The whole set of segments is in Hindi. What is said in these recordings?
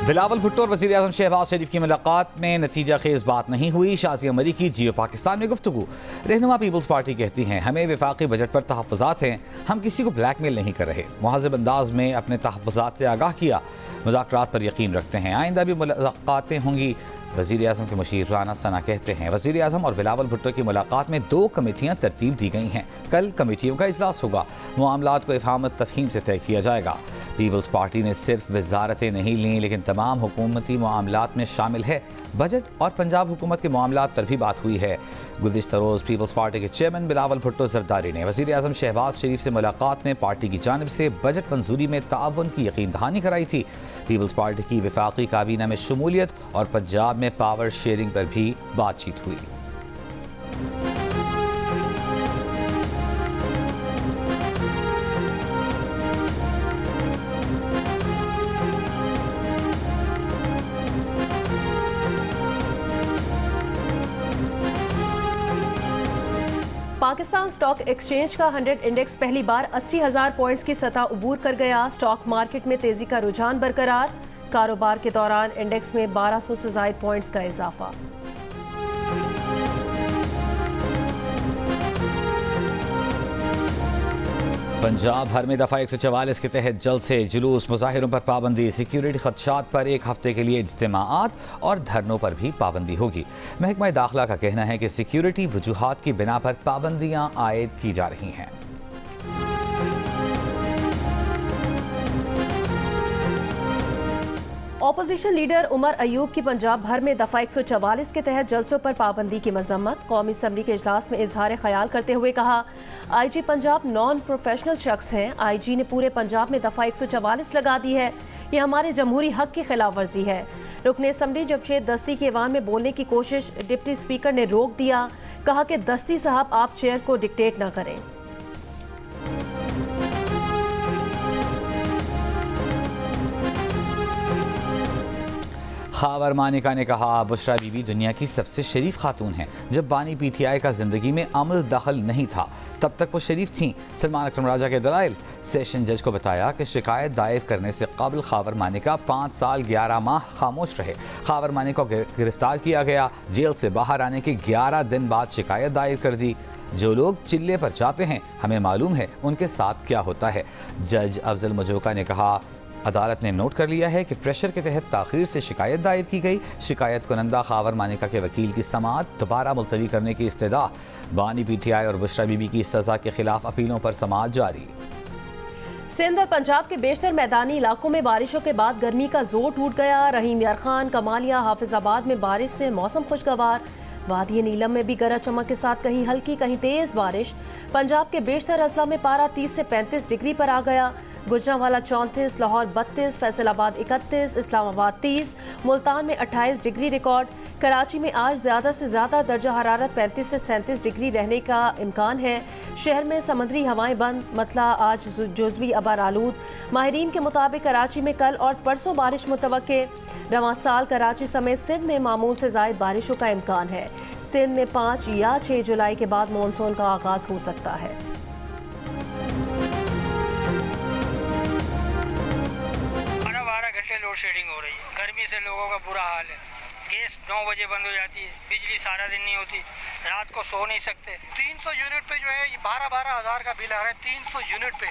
बिलावल भुट्टो और वज़ीर आज़म शहबाज शरीफ की मुलाकात में नतीजा खेज बात नहीं हुई। शाज़िया मरी की जियो पाकिस्तान में गुफ्तगू। रहनुमा पीपल्स पार्टी कहती हैं हमें वफाकी बजट पर तहफ़्फ़ुज़ात हैं, हम किसी को ब्लैकमेल नहीं कर रहे। मुहज़्ज़ब अंदाज में अपने तहफ़्फ़ुज़ात से आगाह किया, मुज़ाकरात पर यकीन रखते हैं, आइंदा भी मुलाकातें होंगी। वज़ीर आज़म के मुशीर राना सना कहते हैं वज़ीर आज़म और बिलावल भुट्टो की मुलाकात में 2 कमेटियाँ तरतीब दी गई हैं। कल कमेटियों का इजलास होगा, मामलात को इफ़हाम तफ़हीम से तय किया जाएगा। पीपल्स पार्टी ने सिर्फ वजारतें नहीं लीं लेकिन तमाम हुकूमती मामलात में शामिल है। बजट और पंजाब हुकूमत के मामलात पर भी बात हुई है। गुज़िश्ता रोज़ पीपल्स पार्टी के चेयरमैन बिलावल भुट्टो ज़रदारी ने वज़ीर आज़म शहबाज शरीफ से मुलाकात में पार्टी की जानिब से बजट मंजूरी में ताअवुन की यकीन दहानी कराई थी। पीपल्स पार्टी की वफाकी काबीना में शमूलियत और पंजाब में पावर शेयरिंग पर भी बातचीत हुई। पाकिस्तान स्टॉक एक्सचेंज का 100 इंडेक्स पहली बार 80,000 पॉइंट्स की सतह उबूर कर गया। स्टॉक मार्केट में तेजी का रुझान बरकरार। कारोबार के दौरान इंडेक्स में 1200 से ज़ायद पॉइंट्स का इजाफा। पंजाब भर में दफ़ा 144 के तहत जल्द से जुलूस, मुजाहिरों पर पाबंदी, सिक्योरिटी खदशात पर 1 हफ्ते के लिए इज्तिमाआत और धरनों पर भी पाबंदी होगी। महकमा दाखिला का कहना है कि सिक्योरिटी वजूहात की बिना पर पाबंदियां आयद की जा रही हैं। ऑपोजिशन लीडर उमर अयूब की पंजाब भर में दफ़ा 144 के तहत जलसों पर पाबंदी की मजम्मत। कौमी असम्बली के इजलास में इजहार ख्याल करते हुए कहा IG पंजाब नॉन प्रोफेशनल शख्स हैं। IG ने पूरे पंजाब में दफ़ा 144 लगा दी है, ये हमारे जमहूरी हक की खिलाफ वर्जी है। रुकने असम्बली जमशेद दस्ती के ऐवान में बोलने की कोशिश डिप्टी स्पीकर ने रोक दिया, कहा कि दस्ती साहब आप चेयर को डिक्टेट ना करें। खावर मानिका ने कहा बुशरा बीबी दुनिया की सबसे शरीफ खातून हैं। जब बानी PTI का जिंदगी में अमल दखल नहीं था तब तक वो शरीफ थीं। सलमान अकरम राजा के दलाइल। सेशन जज को बताया कि शिकायत दायर करने से कबल खावर मानिका 5 साल 11 माह खामोश रहे। खावर मानिका को गिरफ्तार किया गया, जेल से बाहर आने के 11 दिन बाद शिकायत दायर कर दी। जो लोग चिल्ले पर जाते हैं हमें मालूम है उनके साथ क्या होता है। जज अफजल मजोका ने कहा अदालत ने नोट कर लिया है कि प्रेशर के तहत ताखीर से शिकायत दायर की गई। शिकायत कुनंदा खावर मानिका के वकील की समाअत दोबारा मुलतवी करने की इस्तदा। बानी PTI और बुशरा बीबी की सज़ा के खिलाफ अपीलों पर समाअत जारी। सिंध और पंजाब के बेशतर मैदानी इलाकों में बारिशों के बाद गर्मी का जोर टूट गया। रहीम यार खान, कमालिया, हाफिजाबाद में बारिश से मौसम खुशगवार। वादी नीलम में भी गरज चमक के साथ कहीं हल्की कहीं तेज बारिश। पंजाब के बेशतर अजला में पारा 30 से 35 डिग्री पर आ गया। गुजरांवाला 34, लाहौर 32, फैसलाबाद 31, इस्लामाबाद 30, मुल्तान में 28 डिग्री रिकॉर्ड। कराची में आज ज़्यादा से ज़्यादा दर्जा हरारत 35 से 37 डिग्री रहने का इम्कान है। शहर में समुद्री हवाएं बंद, मतला आज जुज़वी अबार आलूद। माहिरीन के मुताबिक कराची में कल और परसों बारिश मुतवक्के। रवां साल कराची समेत सिंध में मामूल से ज़ायद बारिशों का इम्कान है। सिंध में 5 या 6 जुलाई के बाद मानसून का आगाज़ हो सकता है। 12 घंटे लोड शेडिंग हो रही है। गर्मी से लोगों का बुरा हाल है। गैस 9 बजे बंद हो जाती है, बिजली सारा दिन नहीं होती, रात को सो नहीं सकते। 300 यूनिट पे जो है 12-12 हज़ार का बिल आ रहा है। 300 यूनिट पे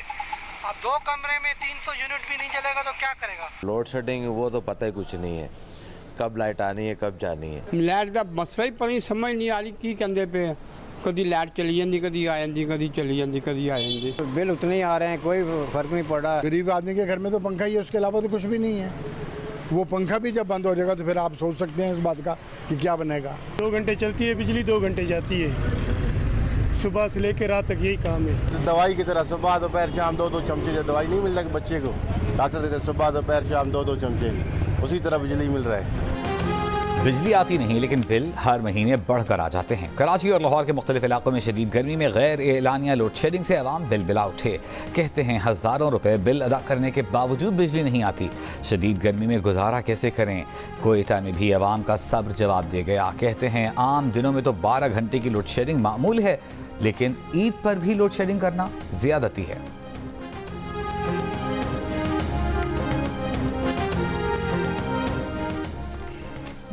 अब 2 कमरे में 300 यूनिट भी नहीं चलेगा तो क्या करेगा। लोड शेडिंग वो तो पता ही कुछ नहीं है, कब लाइट आनी है कब जानी है। लाइट का मसला ही पता समझ नहीं आ रही की कहते पे कभी लाइट चली जाती, कभी आ जाती, कभी चली जाती, कभी आ जाती। बिल उतने ही आ रहे हैं, कोई फर्क नहीं पड़ रहा। गरीब आदमी के घर में तो पंखा ही है, उसके अलावा तो कुछ भी नहीं है। वो पंखा भी जब बंद हो जाएगा तो फिर आप सोच सकते हैं इस बात का कि क्या बनेगा। 2 घंटे चलती है बिजली, 2 घंटे जाती है। सुबह से लेकर रात तक यही काम है। दवाई की तरह सुबह दोपहर शाम 2-2 चमचे, जो दवाई नहीं मिल रहा बच्चे को, डॉक्टर देते सुबह दोपहर शाम 2-2 चमचे, उसी तरह बिजली मिल रहा है। बिजली आती नहीं लेकिन बिल हर महीने बढ़कर आ जाते हैं। कराची और लाहौर के मुख्तलिफ इलाकों में शदीद गर्मी में गैर एलानिया लोड शेडिंग से अवाम बिल बिला उठे। कहते हैं हज़ारों रुपए बिल अदा करने के बावजूद बिजली नहीं आती। शदीद गर्मी में गुजारा कैसे करें? कोयटा में भी अवाम का सब्र जवाब दे गया। कहते हैं आम दिनों में तो 12 घंटे की लोड शेडिंग मामूल है, लेकिन ईद पर भी लोड शेडिंग करना ज्यादती है।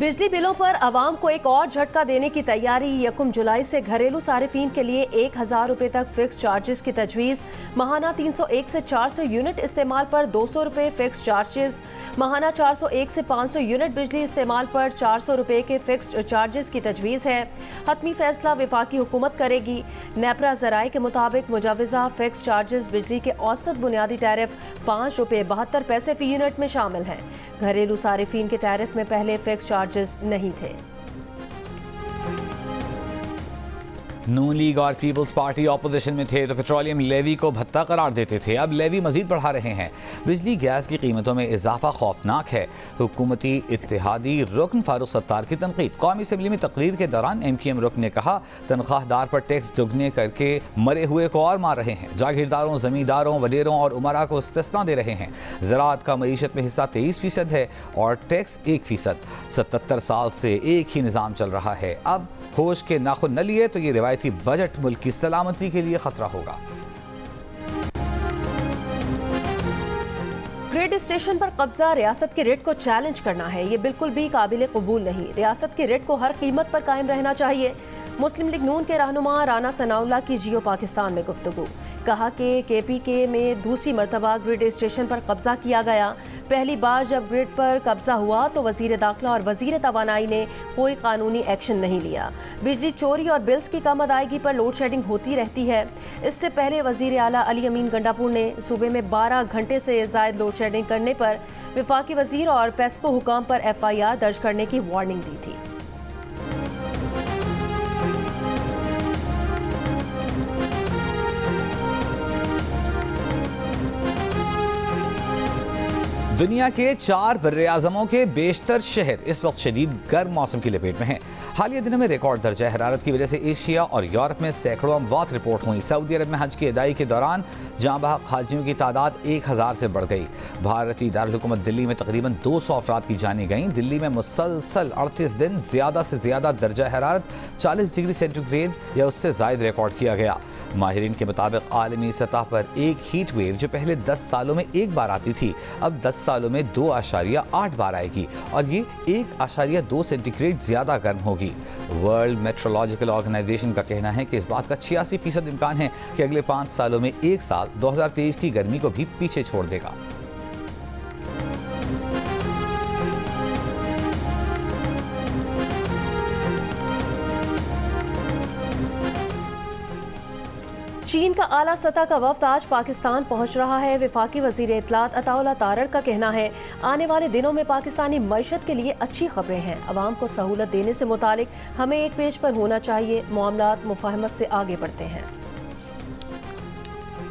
बिजली बिलों पर आवाम को एक और झटका देने की तैयारी। 1 जुलाई से घरेलू सारिफीन के लिए 1000 रुपए तक फिक्स चार्जेस की तजवीज़। माहाना 301 से 400 यूनिट इस्तेमाल पर 200 रुपए फिक्स चार्जेस। माहाना 401 से 500 यूनिट बिजली इस्तेमाल पर 400 रुपए के फिक्स चार्जेस की तजवीज़ है। हतमी फैसला वफाकी हुकूमत करेगी। नेपरा ज़राए के मुताबिक मुजवज़ा फिक्स चार्जेस बिजली के औसत बुनियादी टैरिफ 5 रुपए 72 पैसे फी यूनिट में शामिल हैं। घरेलू सारिफीन के टैरिफ में पहले फिक्स चार्जेस नहीं थे। नून लीग और पीपल्स पार्टी ऑपोजिशन में थे तो पेट्रोलियम लेवी को भत्ता करार देते थे, अब लेवी मजीद बढ़ा रहे हैं। बिजली गैस की कीमतों में इजाफा खौफनाक है। हुकूमती इत्तेहादी रुकन फारूक सत्तार की तनकीद। कौमी असम्बली में तकरीर के दौरान MQM रुकन ने कहा, तनख्वाहदार पर टैक्स दुगने करके मरे हुए को और मार रहे हैं। जागीरदारों, जमींदारों, वडेरों और उमरा को इस्तिस्ना दे रहे हैं। ज़राअत का मईशत में हिस्सा 23% है और टैक्स 1%। 77 साल से एक ही निज़ाम चल रहा है। अब होश के नाखुन न लिए तो ये रिवायती बजट मुल्क की सलामती के लिए खतरा होगा। ग्रिड स्टेशन पर कब्जा रियासत के रेट को चैलेंज करना है, ये बिल्कुल भी काबिल कबूल नहीं। रियासत के रेट को हर कीमत पर कायम रहना चाहिए। मुस्लिम लीग नून के रहनुमा राना सनाउल्लाह की जियो पाकिस्तान में गुफ्तगू। कहा कि KPK में दूसरी मरतबा ग्रिड स्टेशन पर कब्जा किया गया। पहली बार जब ग्रिड पर कब्जा हुआ तो वजीर दाखिला और वजीर तवानाई ने कोई कानूनी एक्शन नहीं लिया। बिजली चोरी और बिल्स की कम अदायगी पर लोड शेडिंग होती रहती है। इससे पहले वजीर आला अली अमीन गंडापुर ने सूबे में 12 घंटे से ज़ायद लोड शेडिंग करने पर वफाकी वजीर और पेस्को हुकाम पर FIR दर्ज करने की वार्निंग दी थी। दुनिया के 4 बर्रे-आज़मों के बेशतर शहर इस वक्त शदीद गर्म मौसम की लपेट में हैं। हालिया दिनों में रिकॉर्ड दर्जा हरारत की वजह से एशिया और यूरोप में सैकड़ों अमवात रिपोर्ट हुई। सऊदी अरब में हज की अदायगी के दौरान जाँ बहक हाजियों की तादाद 1000 से बढ़ गई। भारतीय दारुल-हुकूमत दिल्ली में तकरीबन 200 अफराद की जानें गईं। दिल्ली में मुसलसल 38 दिन ज़्यादा से ज़्यादा दर्जा हरारत 40 डिग्री सेंटीग्रेड या उससे ज़ायद रिकॉर्ड किया गया। माहिरीन के मुताबिक आलमी सतह पर एक हीट वेव जो पहले 10 सालों में एक बार आती थी, अब 10 सालों में 2.8 बार आएगी और ये 1.2 सेंटीग्रेड ज़्यादा गर्म होगी। वर्ल्ड मेट्रोलॉजिकल ऑर्गेनाइजेशन का कहना है कि इस बात का 86% इम्कान है कि अगले 5 सालों में एक साल 2023 की गर्मी को भी पीछे छोड़ देगा। चीन का आला सतह का वफ्द आज पाकिस्तान पहुंच रहा है। वफाकी वजीर इत्तलात अताउल्लाह तारड़ का कहना है, आने वाले दिनों में पाकिस्तानी मईशत के लिए अच्छी खबरें हैं। अवाम को सहूलत देने से मुतालिक हमें एक पेज पर होना चाहिए। मामलात मुफाहमत से आगे बढ़ते हैं।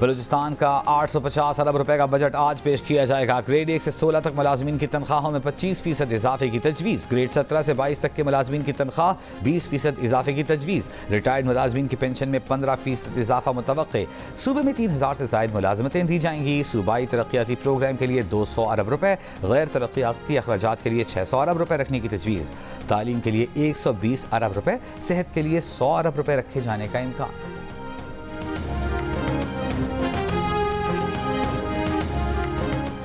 बलूचिस्तान का 850 अरब रुपए का बजट आज पेश किया जाएगा। ग्रेड 1 से 16 तक मुलाजमीन की तनख्वाहों में 25% इजाफे की तजवीज़। ग्रेड 17 से 22 तक के मुलाजमीन की तनख्वाह 20% इजाफे की तजवीज़। रिटायर्ड मुलाजमीन की पेंशन में 15% इजाफा मुतवक्के। सूबे में 3000 से ज़ायद मुलाजमतें दी जाएंगी। सूबाई तरक्याती प्रोग्राम के लिए 200 अरब रुपए, गैर तरक्याती अखराजात के लिए 600 अरब रुपए रखने की तजवीज़। तालीम के लिए 120 अरब रुपए, सेहत के लिए 100 अरब रुपए रखे जाने का इम्कान।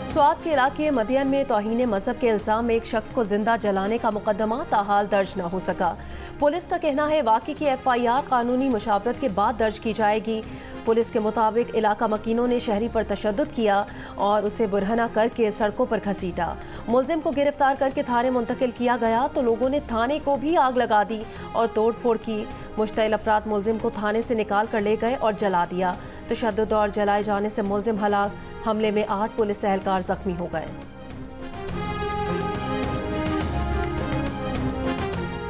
स्वात के इलाके मदियन में तौहीन मजहब के इल्ज़ाम में एक शख्स को जिंदा जलाने का मुकदमा ताहाल दर्ज न हो सका। पुलिस का कहना है वाक़े की FIR कानूनी मुशावरत के बाद दर्ज की जाएगी। पुलिस के मुताबिक इलाका मकीनों ने शहरी पर तशद्दुद किया और उसे बुरहना करके सड़कों पर घसीटा। मुलजिम को गिरफ्तार करके थाने मुंतकिल किया गया तो लोगों ने थाने को भी आग लगा दी और तोड़ फोड़ की। मुश्तइल अफराद मुलजिम को थाने से निकाल कर ले गए और जला दिया। तशद्दुद और जलाए जाने से मुलजिम हलाक, हमले में 8 पुलिस एहलकार जख्मी हो गए।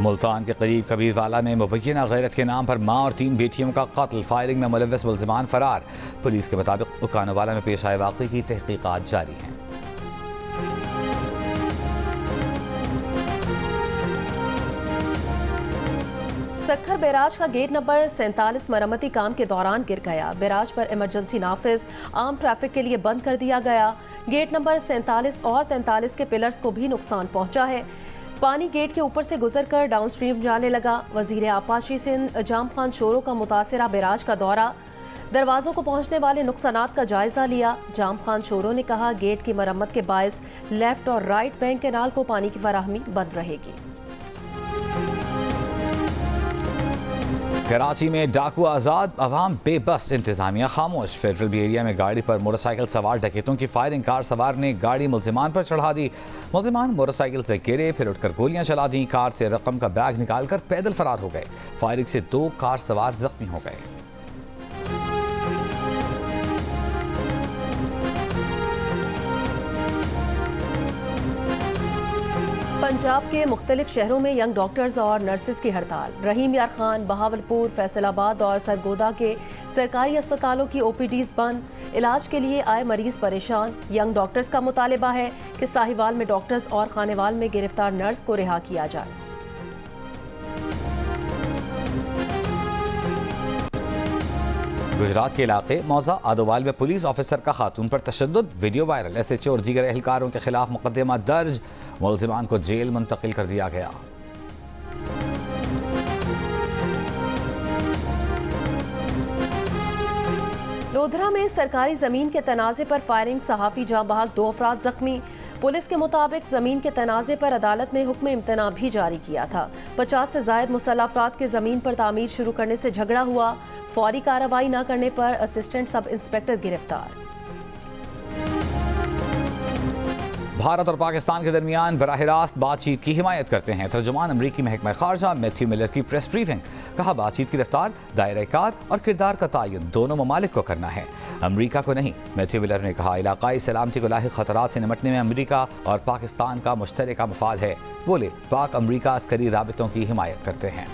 मुल्तान के करीब कबीरवाला में मुबैना गैरत के नाम पर मां और 3 बेटियों का कत्ल। फायरिंग में मुलव्वस मुल्ज़िमान फरार। पुलिस के मुताबिक उकानोवाला में पेश आए वाक़े की तहकीकात जारी हैं। सक्खर बैराज का गेट नंबर 47 मरम्मती काम के दौरान गिर गया। बैराज पर इमरजेंसी नाफिज आम ट्रैफिक के लिए बंद कर दिया गया। गेट नंबर 47 और 43 के पिलर्स को भी नुकसान पहुंचा है। पानी गेट के ऊपर से गुजरकर डाउनस्ट्रीम जाने लगा। वजीर आपाशी सिंध जाम खान शोरो का मुतासिरा बैराज का दौरा, दरवाजों को पहुंचने वाले नुकसानात का जायजा लिया। जाम खान शोरो ने कहा गेट की मरम्मत के बायस लेफ्ट और राइट बैंक कैनाल को पानी की फराहमी बंद रहेगी। कराची में डाकू आज़ाद, अवाम बेबस, इंतजामिया खामोश। फेडरल बी एरिया में गाड़ी पर मोटरसाइकिल सवार डकैतों की फायरिंग। कार सवार ने गाड़ी मुल्जिमान पर चढ़ा दी। मुल्जिमान मोटरसाइकिल से गिरे, फिर उठकर गोलियां चला दी। कार से रकम का बैग निकालकर पैदल फरार हो गए। फायरिंग से 2 कार सवार जख्मी हो गए। पंजाब के मुख्तलिफ शहरों में यंग डॉक्टर्स और नर्सेज की हड़ताल। रहीम यार खान, बहावलपुर, फैसलाबाद और सरगोदा के सरकारी अस्पतालों की OPDs बंद। इलाज के लिए आए मरीज परेशान। यंग डॉक्टर्स का मुतालिबा है कि साहिवाल में डॉक्टर्स और खानेवाल में गिरफ्तार नर्स को रिहा किया जाए। गुजरात के इलाके मौजा आदोवाल में पुलिस ऑफिसर का खातून पर तशद्दुद, वीडियो वायरल। SHO और दीगर एहलकारों के खिलाफ मुकदमा दर्ज। मुल्जिमान को जेल मुंतकिल कर दिया गया। लोधरा में सरकारी जमीन के तनाजे पर फायरिंग, सहाफी जाँ बहक, 2 अफराद जख्मी। पुलिस के मुताबिक जमीन के तनाजे पर अदालत ने हुक्म इम्तना भी जारी किया था। 50 से जायद मुसल्लह अफराद के जमीन पर तामीर शुरू करने से झगड़ा हुआ। फौरी कार्रवाई न करने पर असिस्टेंट सब इंस्पेक्टर गिरफ्तार। भारत और पाकिस्तान के दरमियान बराह रास्त बातचीत की हिमायत करते हैं। तर्जुमान अमरीकी महकमा खारजा मैथ्यू मिलर की प्रेस ब्रीफिंग। कहा, बातचीत की रफ्तार, दायरे कार और किरदार का तयन दोनों ममालिक को करना है, अमरीका को नहीं। मैथ्यू मिलर ने कहा, इलाकाई सलामती को लाहिक खतरात से निपटने में अमरीका और पाकिस्तान का मुश्तरका मफाद है। बोले, पाक अमरीका अस्करी राबितों की हिमायत करते हैं।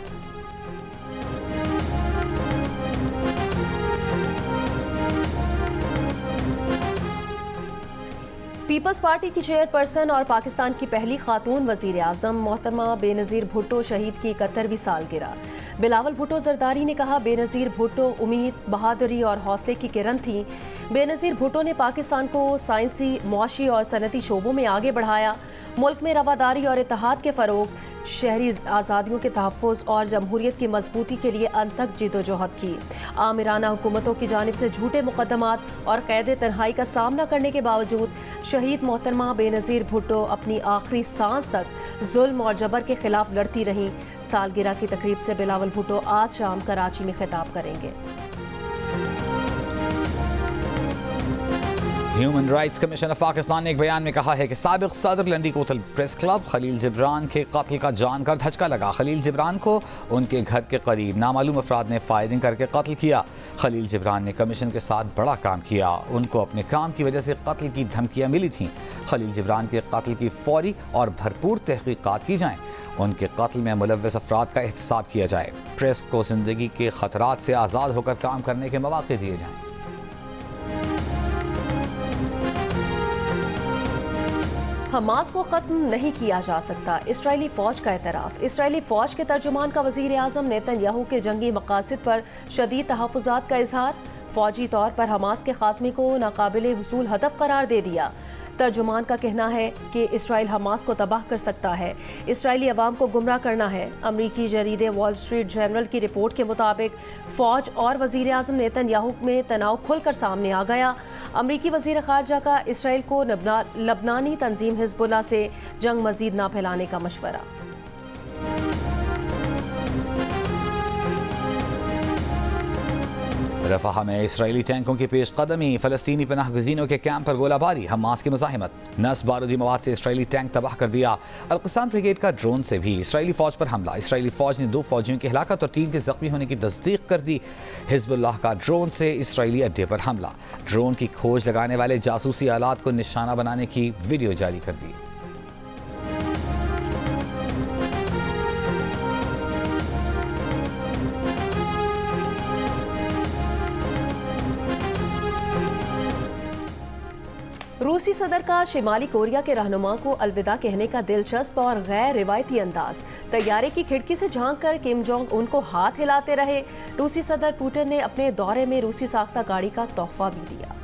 पीपल्स पार्टी की चेयरपर्सन और पाकिस्तान की पहली खातून वजीर आजम मोहतरमा बेनज़ीर भुट्टो शहीद की 71वीं सालगिरह। बिलावल भुट्टो जरदारी ने कहा, बेनज़ीर भुट्टो उम्मीद, बहादुरी और हौसले की किरण थी। बेनज़ीर भुट्टो ने पाकिस्तान को साइंसी, मुआशी और सनती शोबों में आगे बढ़ाया। मुल्क में रवादारी और इत्तेहाद के फ़रोग, शहरी आज़ादियों के तहफ़्फ़ुज़ और जमहूरियत की मजबूती के लिए अनथक जिदोजहद की। आमिराना हुकूमतों की जानिब से झूठे मुकदमात और कैद तन्हाई का सामना करने के बावजूद शहीद मोहतरमा बेनज़ीर भुट्टो अपनी आखिरी सांस तक जुल्म और जबर के खिलाफ लड़ती रहीं। सालगिरह की तकरीब से बिलावल भुट्टो आज शाम कराची में खिताब करेंगे। Human rights commission of Pakistan ने एक बयान में कहा है कि साबिक सदर लंडी कोतल प्रेस क्लब खलील जिब्रान के कत्ल का जानकर धचका लगा। खलील जिब्रान को उनके घर के करीब नामालूम अफराद ने फायरिंग करके कत्ल किया। खलील जिब्रान ने कमीशन के साथ बड़ा काम किया। उनको अपने काम की वजह से कत्ल की धमकियाँ मिली थीं। खलील जिब्रान के कत्ल की फौरी और भरपूर तहकीकात की जाएँ। उनके कत्ल में मुलव्वस अफराद का एहतसाब किया जाए। प्रेस को जिंदगी के खतरात से आज़ाद होकर काम करने के मौके दिए जाएँ। हमास को ख़त्म नहीं किया जा सकता, इसराइली फ़ौज का एतराफ़। इसराइली फ़ौज के तर्जुमान का वज़ीर आज़म नेतन्याहू के जंगी मकासद पर शदीद तहफ़्फ़ुज़ात का इज़हार। फ़ौजी तौर पर हमास के ख़ात्मे को नाकाबिल हुसूल हदफ करार दे दिया। तर्जुमान का कहना है कि इसराइल हमास को तबाह कर सकता है, इसराइली अवाम को गुमराह करना है। अमरीकी जरीदे वॉल स्ट्रीट जर्नल की रिपोर्ट के मुताबिक फ़ौज और वज़ीर आज़म नेतन्याहू में तनाव खुलकर सामने आ गया। अमरीकी वज़ीर ख़ारजा का इसराइल को लबनानी तंजीम हिज़्बुल्लाह से जंग मज़ीद ना फैलाने का मशवरा। रफ़ाह में इसराइली टैंकों की पेशकदमी, फ़लस्तीनी पनाहगज़ीनों के कैंप पर गोलाबारी, हमास की मुज़ाहिमत। नस बारूदी मवाद से इसराइली टैंक तबाह कर दिया। अल-क़स्साम ब्रिगेड का ड्रोन से भी इसराइली फ़ौज पर हमला। इसराइली फ़ौज ने 2 फ़ौजियों की हलाकत और 3 के ज़ख्मी होने की तस्दीक कर दी। हिज़्बुल्लाह का ड्रोन से इसराइली अड्डे पर हमला। ड्रोन की खोज लगाने वाले जासूसी आलात को निशाना बनाने की वीडियो जारी कर दी। रूसी सदर का शिमाली कोरिया के रहनुमा को अलविदा कहने का दिलचस्प और गैर रिवायती अंदाज। तैयारे की खिड़की से झांक कर किम जोंग उनको हाथ हिलाते रहे। रूसी सदर पुतिन ने अपने दौरे में रूसी साख्ता गाड़ी का तोहफा भी दिया।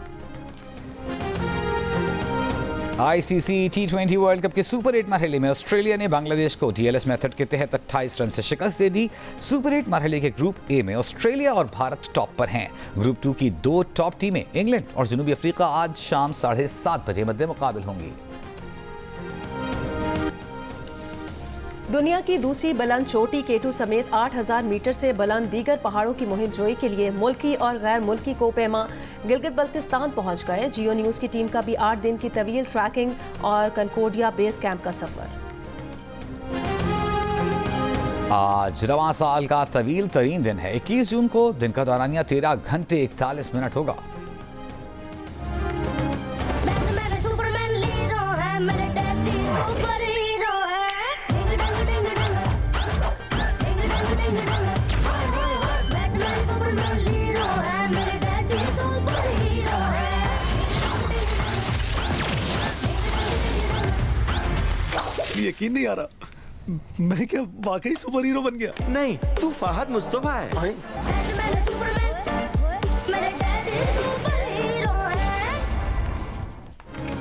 ICC T20 वर्ल्ड कप के सुपर 8 मरहले में ऑस्ट्रेलिया ने बांग्लादेश को DLS मेथड के तहत 28 रन से शिकस्त दे दी। सुपर 8 मरहले के ग्रुप ए में ऑस्ट्रेलिया और भारत टॉप पर हैं। ग्रुप 2 की 2 टॉप टीमें इंग्लैंड और जनूबी अफ्रीका आज शाम 7:30 बजे मद्दे मुकाबिल होंगी। दुनिया की दूसरी बुलंद चोटी केटू समेत 8000 मीटर से बुलंद दीगर पहाड़ों की मुहिम जोई के लिए मुल्की और गैर मुल्की कोपेमा गिलगित बल्तिस्तान पहुंच गए। जियो न्यूज की टीम का भी 8 दिन की तवील ट्रैकिंग और कनकोडिया बेस कैंप का सफर। आज रवां साल का तवील तरीन दिन है। 21 जून को दिन का दौरानिया 13 घंटे 41 मिनट होगा। यकीन नहीं आ रहा, मैं क्या वाकई सुपर हीरो बन गया? नहीं, तू फहद मुस्तफा है।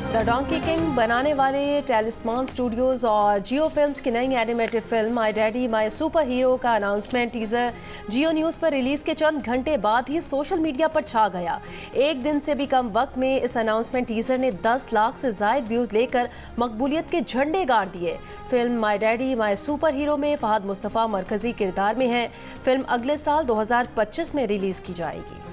द डोंकी किंग बनाने वाले टेलिस्मान स्टूडियोज और जियो फिल्म्स की नई animated film my daddy my super hero का अनाउंसमेंट टीजर जियो न्यूज़ पर रिलीज के चंद घंटे बाद ही सोशल मीडिया पर छा गया। एक दिन से भी कम वक्त में इस अनाउंसमेंट टीजर ने 10 लाख से जायद व्यूज लेकर मकबूलियत के झंडे गाड़ दिए। Film my daddy my super hero में फहद मुस्तफा मरकजी किरदार में है। फिल्म अगले साल 2025 में रिलीज की जाएगी।